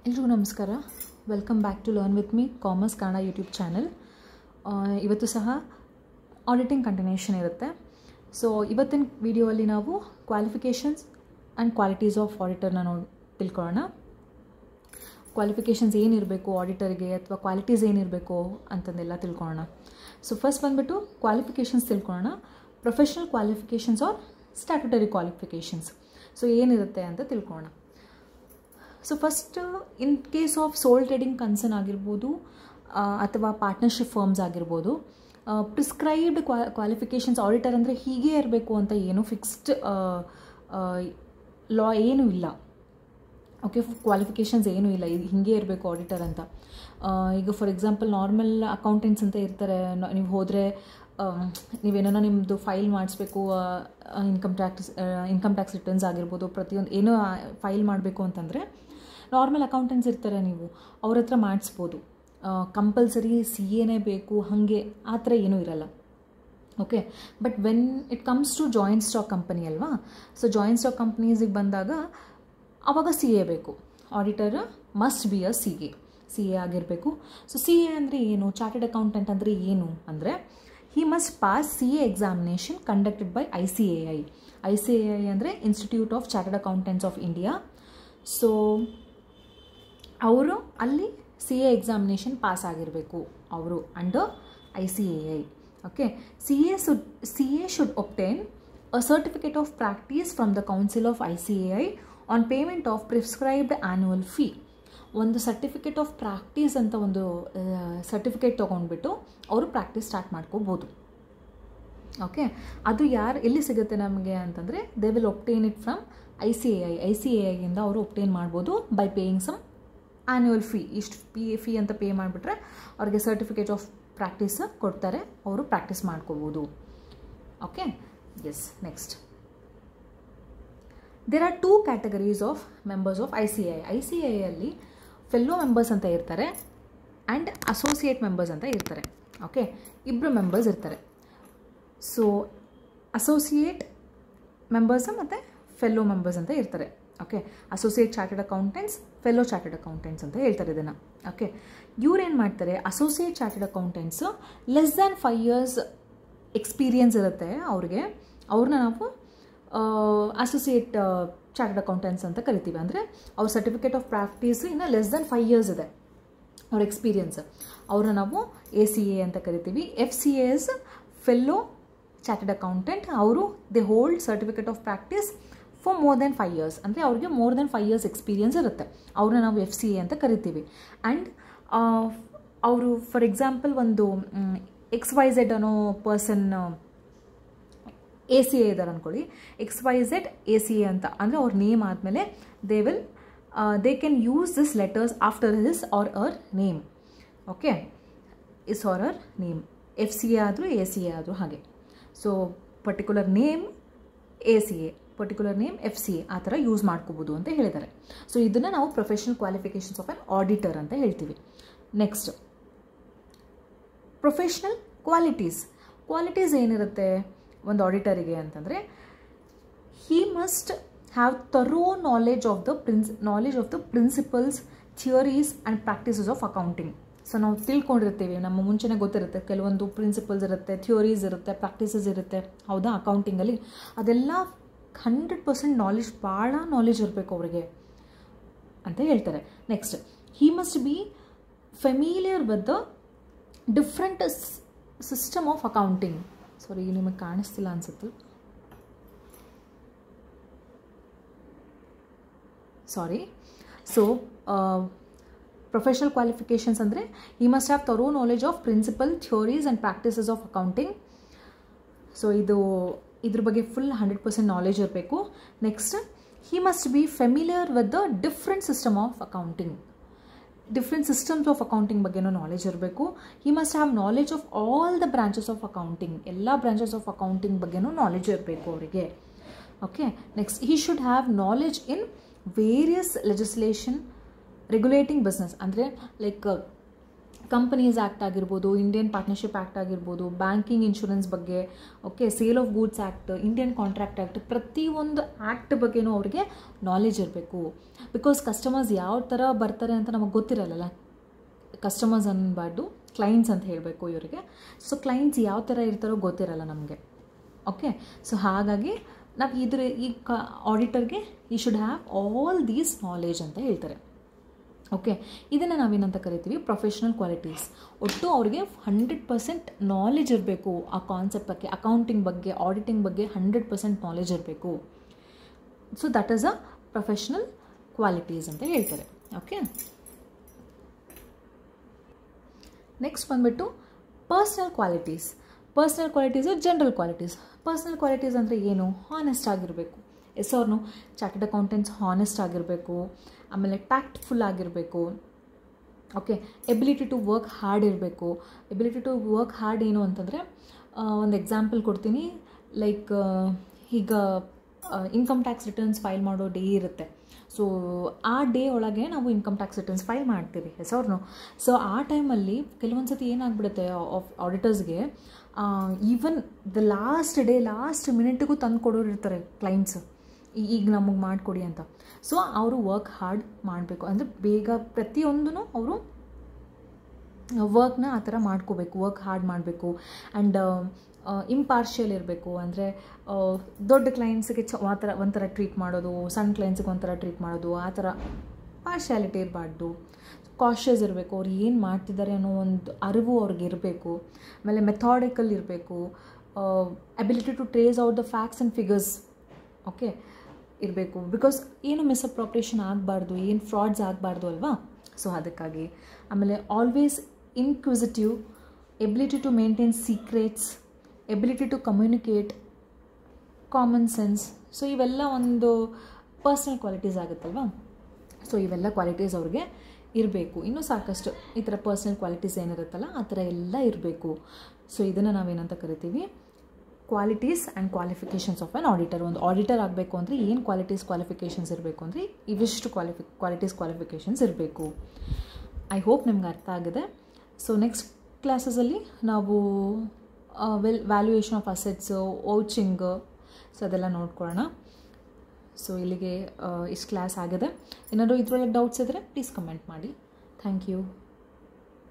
ಎಲ್ರಿಗೂ ನಮಸ್ಕಾರ. Welcome back to learn with me commerce Kannada YouTube channel. ಇವತ್ತು ಸಹ ಆಡಿಟಿಂಗ್ ಕಂಟಿನ್ಯೂಷನ್ ಇರುತ್ತೆ. ಸೊ ಇವತ್ತಿನ ವಿಡಿಯೋಲ್ಲಿ ನಾವು ಕ್ವಾಲಿಫಿಕೇಷನ್ಸ್ ಆ್ಯಂಡ್ ಕ್ವಾಲಿಟೀಸ್ ಆಫ್ ಆಡಿಟರ್ನ ತಿಳ್ಕೊಳ್ಳೋಣ. ಕ್ವಾಲಿಫಿಕೇಷನ್ಸ್ ಏನಿರಬೇಕು ಆಡಿಟರ್ಗೆ ಅಥವಾ ಕ್ವಾಲಿಟೀಸ್ ಏನಿರಬೇಕು ಅಂತಂದೆಲ್ಲ ತಿಳ್ಕೊಳ್ಳೋಣ. ಸೊ ಫಸ್ಟ್ ಬಂದುಬಿಟ್ಟು ಕ್ವಾಲಿಫಿಕೇಷನ್ಸ್ ತಿಳ್ಕೊಳ್ಳೋಣ. Professional qualifications are statutory qualifications. So ಏನಿರುತ್ತೆ ಅಂತ ತಿಳ್ಕೊಳ್ಳೋಣ. So first in case of sole trading concern ಆಗಿರ್ಬೋದು ಅಥವಾ ಪಾರ್ಟ್ನರ್ಶಿಪ್ ಫರ್ಮ್ಸ್ ಆಗಿರ್ಬೋದು, ಪ್ರಿಸ್ಕ್ರೈಬ್ಡ್ ಕ್ವಾಲಿಫಿಕೇಷನ್ಸ್ ಆಡಿಟರ್ ಅಂದರೆ ಹೀಗೆ ಇರಬೇಕು ಅಂತ ಏನು ಫಿಕ್ಸ್ಡ್ ಲಾ ಏನೂ ಇಲ್ಲ. ಓಕೆ, ಕ್ವಾಲಿಫಿಕೇಷನ್ಸ್ ಏನೂ ಇಲ್ಲ, ಇದು ಹೀಗೆ ಇರಬೇಕು ಆಡಿಟರ್ ಅಂತ. ಈಗ ಫಾರ್ ಎಕ್ಸಾಂಪಲ್ ನಾರ್ಮಲ್ ಅಕೌಂಟೆಂಟ್ಸ್ ಅಂತ ಇರ್ತಾರೆ. ನೀವು ಹೋದರೆ ನೀವೇನೋ ನಿಮ್ಮದು ಫೈಲ್ ಮಾಡಿಸ್ಬೇಕು, ಇನ್ಕಮ್ ಟ್ಯಾಕ್ಸ್ ರಿಟರ್ನ್ಸ್ ಆಗಿರ್ಬೋದು, ಪ್ರತಿಯೊಂದು ಏನೋ ಫೈಲ್ ಮಾಡಬೇಕು ಅಂತಂದರೆ ನಾರ್ಮಲ್ ಅಕೌಂಟೆಂಟ್ಸ್ ಇರ್ತಾರೆ, ನೀವು ಅವ್ರ ಹತ್ರ ಮಾಡಿಸ್ಬೋದು. ಕಂಪಲ್ಸರಿ CAನೇ ಬೇಕು ಹಾಗೆ ಆ ಥರ ಏನೂ ಇರಲ್ಲ. Okay, but when it comes to joint stock company ಅಲ್ವಾ, ಸೊ ಜಾಯಿಂಟ್ ಸ್ಟಾಕ್ ಕಂಪ್ನೀಸಿಗೆ ಬಂದಾಗ ಆವಾಗ CA ಬೇಕು. Auditor must be a CA ಆಗಿರಬೇಕು. ಸೊ CA ಅಂದರೆ ಏನು, ಚಾರ್ಟೆಡ್ ಅಕೌಂಟೆಂಟ್ ಅಂದರೆ ಏನು ಅಂದರೆ he must pass CA examination conducted by ICAI. ICAI ಅಂದರೆ institute of chartered accountants of India. So ಅವರು ಅಲ್ಲಿ CA ಎಕ್ಸಾಮಿನೇಷನ್ ಪಾಸ್ ಆಗಿರಬೇಕು ಅವರು under ICAI. Okay, CA should obtain a certificate of practice from the Council of ICAI on payment of prescribed annual fee. ಒಂದು certificate of practice ಅಂತ ಒಂದು certificate ತೊಗೊಂಡ್ಬಿಟ್ಟು ಅವರು practice start ಮಾಡ್ಕೋಬೋದು. Okay, ಅದು ಎಲ್ಲಿ ಸಿಗುತ್ತೆ ನಮಗೆ ಅಂತಂದರೆ they will obtain it from ICAIಯಿಂದ ಅವರು ಒಬ್ಟೇನ್ ಮಾಡ್ಬೋದು by paying some annual fee. ಇಷ್ಟು ಫೀ ಅಂತ ಪೇ ಮಾಡಿಬಿಟ್ರೆ ಅವ್ರಿಗೆ ಸರ್ಟಿಫಿಕೇಟ್ ಆಫ್ ಪ್ರಾಕ್ಟೀಸ್ ಕೊಡ್ತಾರೆ, ಅವರು ಪ್ರಾಕ್ಟೀಸ್ ಮಾಡ್ಕೋಬೋದು. Okay, yes. Next, there are 2 categories of members of ICAIಯಲ್ಲಿ ಫೆಲ್ಲೋ ಮೆಂಬರ್ಸ್ ಅಂತ ಇರ್ತಾರೆ ಆ್ಯಂಡ್ ಅಸೋಸಿಯೇಟ್ ಮೆಂಬರ್ಸ್ ಅಂತ ಇರ್ತಾರೆ. ಓಕೆ, ಇಬ್ಬರು ಮೆಂಬರ್ಸ್ ಇರ್ತಾರೆ. ಸೊ ಅಸೋಸಿಯೇಟ್ ಮೆಂಬರ್ಸ್ ಮತ್ತು ಫೆಲ್ಲೋ ಮೆಂಬರ್ಸ್ ಅಂತ ಇರ್ತಾರೆ. Okay, associate chartered accountants, fellow chartered accountants ಅಂತ ಹೇಳ್ತಾರೆ ಇದನ್ನು. ಓಕೆ, ಇವ್ರೇನು ಮಾಡ್ತಾರೆ, associate chartered accountants less than 5 years experience ಇರುತ್ತೆ ಅವ್ರಿಗೆ. ಅವ್ರನ್ನ ನಾವು ಅಸೋಸಿಯೇಟ್ ಚಾರ್ಟರ್ಡ್ ಅಕೌಂಟೆಂಟ್ಸ್ ಅಂತ ಕರಿತೀವಿ. ಅಂದರೆ ಅವ್ರ ಸರ್ಟಿಫಿಕೇಟ್ ಆಫ್ ಪ್ರಾಕ್ಟೀಸ್ ಇನ್ನು ಲೆಸ್ ದ್ಯಾನ್ 5 years ಇದೆ ಅವ್ರ ಎಕ್ಸ್ಪೀರಿಯನ್ಸ್. ಅವ್ರನ್ನ ನಾವು ACA ಅಂತ ಕರಿತೀವಿ. FCA is fellow chartered accountant. ಅವರು they hold certificate of practice for more than 5 years. ಅಂದರೆ ಅವ್ರಿಗೆ ಮೋರ್ ದೆನ್ 5 years ಎಕ್ಸ್ಪೀರಿಯನ್ಸ್ ಇರುತ್ತೆ. ಅವ್ರನ್ನ ನಾವು FCA ಅಂತ ಕರಿತೀವಿ. ಆ್ಯಂಡ್ ಅವರು ಫಾರ್ ಎಕ್ಸಾಂಪಲ್ ಒಂದು XYZ ಅನ್ನೋ ಪರ್ಸನ್ ACA ಇದ್ದಾರೆ ಅಂದ್ಕೊಳ್ಳಿ, XYZ ACA ಅಂತ ಅಂದರೆ ಅವ್ರ ನೇಮ್ ಆದಮೇಲೆ they can use this letters after his or their name. Okay, his or their name. FCA ಆದರೂ ACA ಆದರೂ ಹಾಗೆ. So particular name ACA, particular name FCA ಆ ಥರ ಯೂಸ್ ಮಾಡ್ಕೋಬೋದು ಅಂತ ಹೇಳಿದ್ದಾರೆ. ಸೊ ಇದನ್ನು ನಾವು professional qualifications of on auditor ಅಂತ ಹೇಳ್ತೀವಿ. ನೆಕ್ಸ್ಟ್, ಪ್ರೊಫೆಷ್ನಲ್ ಕ್ವಾಲಿಟೀಸ್ ಏನಿರುತ್ತೆ ಒಂದು ಆಡಿಟರಿಗೆ ಅಂತಂದರೆ, ಹಿ must have thorough knowledge of the principles, theories and practices of accounting. So ನಾವು ತಿಳ್ಕೊಂಡಿರ್ತೀವಿ, ನಮ್ಮ ಮುಂಚೆನೇ ಗೊತ್ತಿರುತ್ತೆ, ಕೆಲವೊಂದು ಪ್ರಿನ್ಸಿಪಲ್ಸ್ ಇರುತ್ತೆ, ಥಿಯರೀಸ್ ಇರುತ್ತೆ, ಪ್ರಾಕ್ಟೀಸಸ್ ಇರುತ್ತೆ, ಹೌದಾ, ಅಕೌಂಟಿಂಗಲ್ಲಿ ಅದೆಲ್ಲ 100% ನಾಲೆಜ್, ಭಾಳ ನಾಲೆಜ್ ಇರಬೇಕು ಅವರಿಗೆ ಅಂತ ಹೇಳ್ತಾರೆ. Next, he must be familiar with the different system of accounting. Sorry, ನಿಮಗೆ ಕಾಣಿಸ್ತಿಲ್ಲ ಅನಿಸುತ್ತೆ, ಸಾರಿ. ಸೊ ಪ್ರೊಫೆಷನಲ್ ಕ್ವಾಲಿಫಿಕೇಷನ್ಸ್ ಅಂದರೆ he must have thorough knowledge of principle, theories and practices of accounting. So ಇದ್ರ ಬಗ್ಗೆ ಫುಲ್ 100% ನಾಲೆಜ್ ಇರಬೇಕು. Next, he must be familiar with the different system of accounting. Different systems of accounting ಬಗ್ಗೆನೂ knowledge ಇರಬೇಕು. He must have knowledge of all the branches of accounting. ಎಲ್ಲ branches of accounting ಬಗ್ಗೆನೂ knowledge ಇರಬೇಕು ಅವರಿಗೆ. Okay, next, he should have knowledge in various legislation regulating business. ಅಂದರೆ like companies act ಆಗಿರ್ಬೋದು, Indian partnership act ಆಗಿರ್ಬೋದು, banking insurance ಬಗ್ಗೆ, okay, sale of goods act, Indian contract act, ಪ್ರತಿಯೊಂದು act ಬಗ್ಗೆನೂ ಅವ್ರಿಗೆ ನಾಲೆಜ್ ಇರಬೇಕು. ಬಿಕಾಸ್ ಕಸ್ಟಮರ್ಸ್ ಯಾವ ಥರ ಬರ್ತಾರೆ ಅಂತ ನಮಗೆ ಗೊತ್ತಿರಲ್ಲ. ಕಸ್ಟಮರ್ಸ್ ಅನ್ನಬಾರ್ದು, ಕ್ಲೈಂಟ್ಸ್ ಅಂತ ಹೇಳಬೇಕು ಇವರಿಗೆ. ಸೊ ಕ್ಲೈಂಟ್ಸ್ ಯಾವ ಥರ ಇರ್ತಾರೋ ಗೊತ್ತಿರಲ್ಲ ನಮಗೆ. ಓಕೆ, ಸೊ ಹಾಗಾಗಿ ನಾವು ಈ ಆಡಿಟರ್ಗೆ ಈ should have all these knowledge ಅಂತ ಹೇಳ್ತಾರೆ. ಓಕೆ, ಇದನ್ನು ನಾವೇನಂತ ಕರಿತೀವಿ, ಪ್ರೊಫೆಷ್ನಲ್ ಕ್ವಾಲಿಟೀಸ್. ಒಟ್ಟು ಅವ್ರಿಗೆ 100% ನಾಲೆಜ್ ಇರಬೇಕು ಆ ಕಾನ್ಸೆಪ್ಟ್ ಬಗ್ಗೆ, ಅಕೌಂಟಿಂಗ್ ಬಗ್ಗೆ, ಆಡಿಟಿಂಗ್ ಬಗ್ಗೆ 100% ನಾಲೆಜ್ ಇರಬೇಕು. So that is a professional qualities ಅಂತ ಹೇಳ್ತಾರೆ. ಓಕೆ, ನೆಕ್ಸ್ಟ್ ಬಂದುಬಿಟ್ಟು personal qualities. Personal qualities general qualities. Personal qualities ಅಂದರೆ ಏನು? ಹಾನೆಸ್ಟ್ ಆಗಿರಬೇಕು. ಎಸ್ ಅವ್ರನ್ನು ಚಾರ್ಟರ್ಡ್ ಅಕೌಂಟೆಂಟ್ಸ್ ಹಾನೆಸ್ಟ್ ಆಗಿರಬೇಕು. ಆಮೇಲೆ ಟ್ಯಾಕ್ಟ್ಫುಲ್ ಆಗಿರಬೇಕು. Okay, ability to work hard ಇರಬೇಕು. ಎಬಿಲಿಟಿ ಟು ವರ್ಕ್ ಹಾರ್ಡ್ ಏನು ಅಂತಂದರೆ, ಒಂದು ಎಕ್ಸಾಂಪಲ್ ಕೊಡ್ತೀನಿ. ಲೈಕ್ ಈಗ ಇನ್ಕಮ್ ಟ್ಯಾಕ್ಸ್ ರಿಟರ್ನ್ಸ್ ಫೈಲ್ ಮಾಡೋ ಡೇ ಇರುತ್ತೆ. ಸೊ ಆ ಡೇ ಒಳಗೆ ನಾವು ಇನ್ಕಮ್ ಟ್ಯಾಕ್ಸ್ ರಿಟರ್ನ್ಸ್ ಫೈಲ್ ಮಾಡ್ತೀವಿ, ಎಸ್ ಅವ್ರನ್ನು. ಸೊ ಆ ಟೈಮಲ್ಲಿ ಕೆಲವೊಂದು ಸತಿ ಏನಾಗ್ಬಿಡುತ್ತೆ ಆಡಿಟರ್ಸ್ಗೆ, ಈವನ್ ದ ಲಾಸ್ಟ್ ಮಿನಿಟ್ಗೂ ತಂದು ಕೊಡೋರು ಇರ್ತಾರೆ ಕ್ಲೈಂಟ್ಸ್, ಈಗ ನಮಗೆ ಮಾಡಿಕೊಡಿ ಅಂತ. ಸೊ ಅವರು ವರ್ಕ್ ಹಾರ್ಡ್ ಮಾಡಬೇಕು, ಅಂದರೆ ಬೇಗ ಪ್ರತಿಯೊಂದೂ ಅವರು ವರ್ಕ್ನ ಆ ಥರ ಮಾಡ್ಕೋಬೇಕು, ವರ್ಕ್ ಹಾರ್ಡ್ ಮಾಡಬೇಕು. ಆ್ಯಂಡ್ ಇಂಪಾರ್ಷಿಯಲ್ ಇರಬೇಕು. ಅಂದರೆ ದೊಡ್ಡ ಕ್ಲೈಂಟ್ಸ್ಗೆ ಒಂಥರ ಟ್ರೀಟ್ ಮಾಡೋದು, ಸಣ್ಣ ಕ್ಲೈಂಟ್ಸ್ಗೆ ಒಂಥರ ಟ್ರೀಟ್ ಮಾಡೋದು, ಆ ಥರ ಪಾರ್ಶಿಯಾಲಿಟಿ ಇರಬಾರ್ದು. ಕಾಷಿಯಸ್ ಇರಬೇಕು. ಅವ್ರು ಏನು ಮಾಡ್ತಿದ್ದಾರೆ ಅನ್ನೋ ಒಂದು ಅರಿವು ಅವ್ರಿಗೆ ಇರಬೇಕು. ಆಮೇಲೆ ಮೆಥಾಡಿಕಲ್ ಇರಬೇಕು. Ability to trace out the facts and figures, okay, ಇರಬೇಕು. ಬಿಕಾಸ್ ಏನು ಮಿಸ್ಅಪ್ರಾಪ್ರಿಯೇಷನ್ ಆಗಬಾರ್ದು, ಏನು ಫ್ರಾಡ್ಸ್ ಆಗಬಾರ್ದು ಅಲ್ವಾ. ಸೊ ಅದಕ್ಕಾಗಿ. ಆಮೇಲೆ always inquisitive, ability to maintain secrets, ability to communicate, common sense. So ಇವೆಲ್ಲ ಒಂದು ಪರ್ಸ್ನಲ್ ಕ್ವಾಲಿಟೀಸ್ ಆಗುತ್ತಲ್ವಾ. ಸೊ ಇವೆಲ್ಲ ಕ್ವಾಲಿಟೀಸ್ ಅವ್ರಿಗೆ ಇರಬೇಕು. ಇನ್ನೂ ಸಾಕಷ್ಟು ಈ ಥರ ಪರ್ಸ್ನಲ್ ಕ್ವಾಲಿಟೀಸ್ ಏನಿರುತ್ತಲ್ಲ ಆ ಥರ ಎಲ್ಲ ಇರಬೇಕು. ಸೊ ಇದನ್ನು ನಾವೇನಂತ ಕರಿತೀವಿ, qualities and qualifications of an auditor. ಒಂದು ಆಡಿಟರ್ ಆಗಬೇಕು ಅಂದರೆ ಏನು ಕ್ವಾಲಿಫಿಕೇಷನ್ಸ್ ಇರಬೇಕು ಅಂದರೆ ಇವಿಷ್ಟು ಕ್ವಾಲಿಫಿಕೇಷನ್ಸ್ ಇರಬೇಕು. ಐ ಹೋಪ್ ನಿಮ್ಗೆ ಅರ್ಥ ಆಗಿದೆ. ಸೊ ನೆಕ್ಸ್ಟ್ ಕ್ಲಾಸಸಲ್ಲಿ ನಾವು ವ್ಯಾಲ್ಯೂಯೇಷನ್ ಆಫ್ ಅಸೆಟ್ಸು, ವೌಚಿಂಗ್, ಸೊ ಅದೆಲ್ಲ ನೋಡ್ಕೊಳ್ಳೋಣ. ಸೊ ಇಲ್ಲಿಗೆ ಇಷ್ಟು ಕ್ಲಾಸ್ ಆಗಿದೆ. ಏನಾದರೂ ಇದರೊಳಗೆ ಡೌಟ್ಸ್ ಇದ್ದರೆ ಪ್ಲೀಸ್ ಕಮೆಂಟ್ ಮಾಡಿ. Thank you.